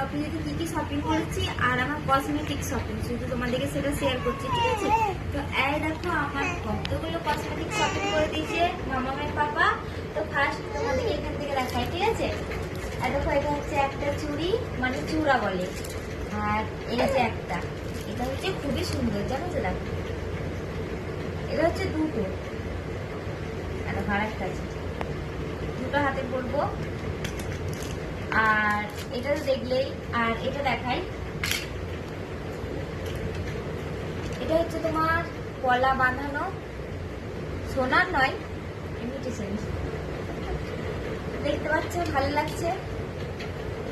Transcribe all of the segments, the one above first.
দুর্গাপুজোতে কি কি শপিং করেছি আর আমার কসমেটিক শপিং শুধু তোমাদেরকে সেটা শেয়ার করছি, ঠিক আছে? তো এই দেখো আমার কতগুলো কসমেটিক শপিং করে দিয়েছে মামামের পাপা। তো ফার্স্ট তোমাদেরকে এখান থেকে দেখাই, ঠিক আছে? আর দেখো এটা হচ্ছে একটা চুড়ি, মানে চূড়া বলে। আর এই যে একটা, এটা হচ্ছে খুবই সুন্দর, জানো তো? দেখো এটা হচ্ছে দুটো, আর একটা আছে, দুটো হাতে পরবো। আর এটা তো দেখলেই, আর এটা দেখাই, এটা হচ্ছে তোমার পলা বাঁধানো, সোনার নয়, ইমিটেশন। দেখতে পাচ্ছ, ভালো লাগছে।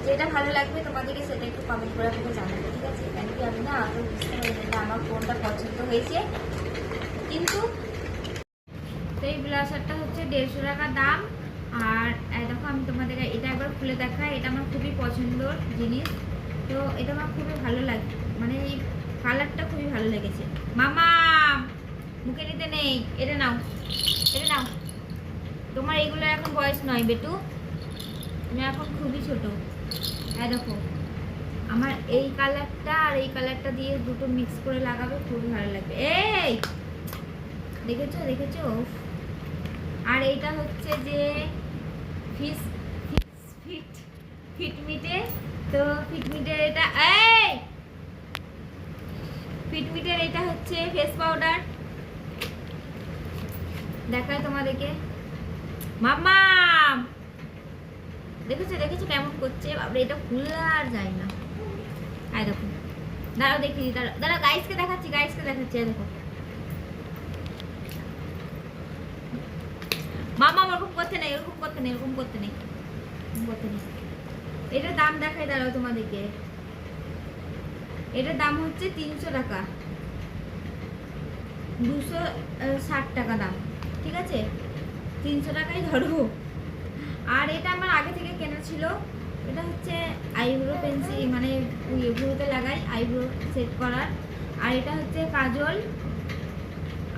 যেটা ভালো লাগবে তোমাদেরকে সেটা একটু কমেন্ট করে আমাকে জানাবে, ঠিক আছে? কেন কি আমি না আদৌ বুঝতে পারি না আমার কোনটা পছন্দ হয়েছে। কিন্তু এই ব্লাউজারটা হচ্ছে 150 টাকা দাম। আর দেখো আমি তোমাদেরকে এটা একবার খুলে দেখাই, এটা আমার খুবই পছন্দর জিনিস। তো এটা আমার খুবই ভালো লাগে, মানে এই কালারটা খুবই ভালো লেগেছে। মামা মুখে নিতে নেই, এটা নাও, এটা নাও। তোমার এগুলো এখন বয়স নয় বেটু, তুমি এখন খুবই ছোট। দেখো আমার এই কালারটা আর এই কালারটা দিয়ে দুটো মিক্স করে লাগাবে, খুবই ভালো লাগবে। এই দেখেছো দেখেছো? আর এইটা হচ্ছে যে ফিটমিটে, তো ফিটমিটের এটা, এই ফিটমিটের এটা হচ্ছে ফেস পাউডার, দেখায় তোমাদেরকে। মাম্মা দেখেছো দেখেছো কেমন করছে? বাবা এটা খুললে আর যায় না। আয় দেখো, দাঁড়াও দেখি, দাঁড়াও গাইসকে দেখাচ্ছি, দেখো মামা ওরকম করতে নেই, এরকম করতে নেই। এটার দাম দেখাই, দাঁড়াও তোমাদেরকে। এটার দাম হচ্ছে 300 টাকা, 260 টাকা দাম, ঠিক আছে? 300 টাকাই ধরো। আর এটা আমার আগে থেকে কেনা ছিল। এটা হচ্ছে আইব্রো পেন্সিল, মানে ভুরুতে লাগাই আইব্রো সেট করার। আর এটা হচ্ছে কাজল।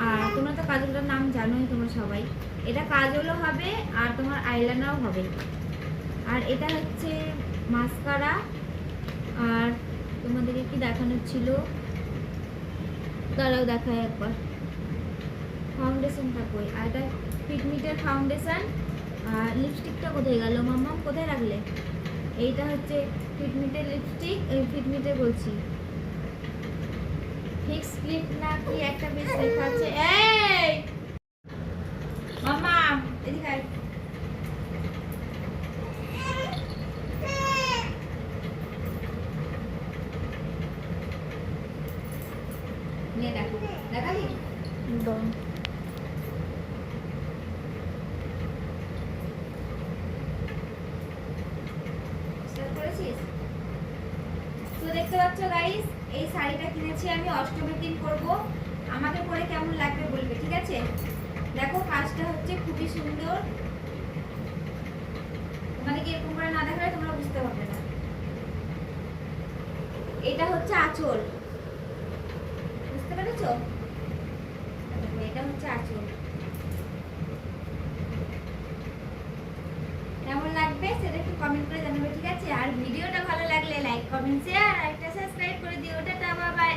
আর তোমরা তো কাজলটার নাম জানোই তোমরা সবাই। এটা কাজলও হবে আর তোমার আইলাইনারও হবে। আর এটা হচ্ছে মাস্কারা। আর তোমাদেরকে কি দেখানোর ছিল, দাঁড়াও দেখাই একবার। ফাউন্ডেশনটা কই? আর এটা ফিটমিটের ফাউন্ডেশন। আর লিপস্টিকটা কোথায় গেল? মাম্মা কোথায় রাখলে? এইটা হচ্ছে ফিটমিটের লিপস্টিক, ফিটমিটের বলছি, ফিক্স ক্লিপ না কি একটা বেশ লেখা আছে। এই মাম্মা এদিকে আয়। নিয়ে দেখো, দেখালি একদম। তো দেখতে পাচ্ছ গাইস, এই শাড়িটা কিনেছি আমি অষ্টমীর দিন পরবো। আমাকে পরে কেমন লাগবে বলবে, ঠিক আছে? দেখো কাজটা হচ্ছে খুবই সুন্দর, তোমাদেরকে এরকম করে না দেখালে তোমরা বুঝতে পারবে না। এটা হচ্ছে আঁচল, বুঝতে পেরেছো? এটা হচ্ছে আঁচল। কেমন লাগবে সেটা একটু কমেন্ট করে জানাবে, ঠিক আছে? আর ভিডিওটা ভালো লাগলে লাইক, কমেন্ট, শেয়ার আর একটা সাবস্ক্রাইব করে দিও। Tata, bye bye.